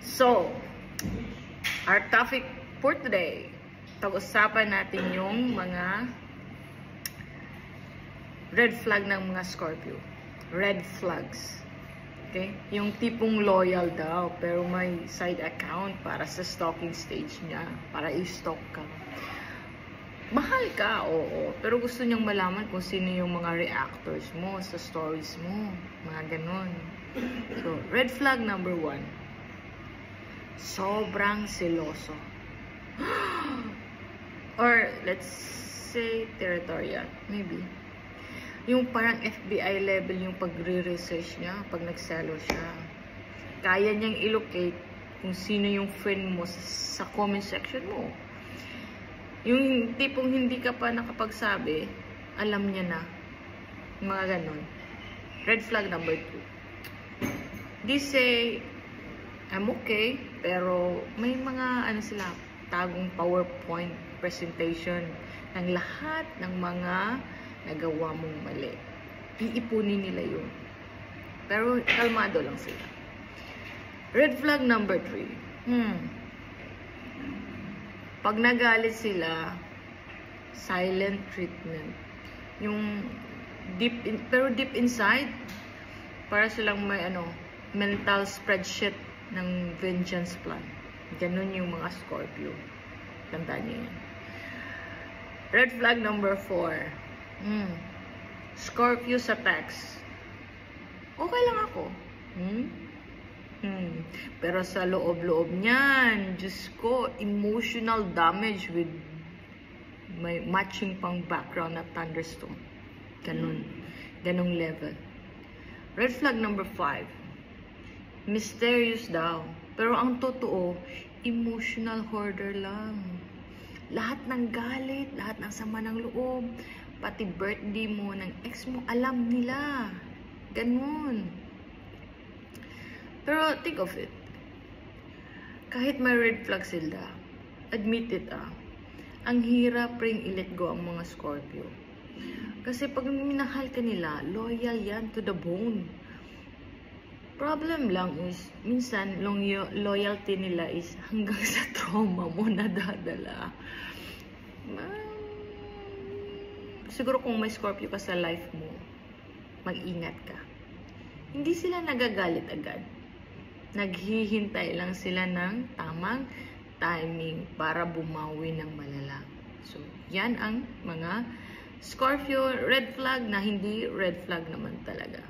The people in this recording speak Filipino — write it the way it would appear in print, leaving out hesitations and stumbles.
So, our topic for today, pag-usapan natin yung mga red flag ng mga Scorpio. Red flags. Okay? Yung tipong loyal daw, pero may side account para sa stalking stage niya, para i-stalk ka. Mahal ka, oo, pero gusto niyang malaman kung sino yung mga reactors mo sa stories mo, mga ganon. So, red flag number 1. Sobrang seloso. Or, let's say, territorial. Maybe. Yung parang FBI level yung pagre-research niya pag nagselo siya. Kaya niyang i-locate kung sino yung friend mo sa comment section mo. Yung tipong hindi ka pa nakapagsabi, alam niya na. Mga ganon. Red flag number 2. They say, I'm okay, pero may mga sila, tagong PowerPoint presentation ng lahat ng mga nagawa mong mali. Iipunin nila yun. Pero kalmado lang sila. Red flag number 3. Pag nagalit sila, silent treatment. Yung pero deep inside, para silang may mental spreadsheet ng vengeance plan. Ganun yung mga Scorpio. Tandaan niyo yan. Red flag number 4. Scorpio sa text. Okay lang ako. Pero sa loob-loob niyan, Diyos ko, emotional damage with may matching pang background na thunderstorm. Ganong level. Red flag number 5. Mysterious daw. Pero ang totoo, emotional hoarder lang. Lahat ng galit, lahat ng sama ng loob, pati birthday mo ng ex mo, alam nila. Ganon. Pero think of it. Kahit may red flag sila, admit it ang hirap ring i-let go ang mga Scorpio. Kasi pag minahal ka nila, loyal yan to the bone. Problem lang is, minsan, loyalty nila is hanggang sa trauma mo nadadala. Siguro kung may Scorpio ka sa life mo, mag-ingat ka. Hindi sila nagagalit agad. Naghihintay lang sila ng tamang timing para bumawi ng malala. So, yan ang mga Scorpio red flag na hindi red flag naman talaga.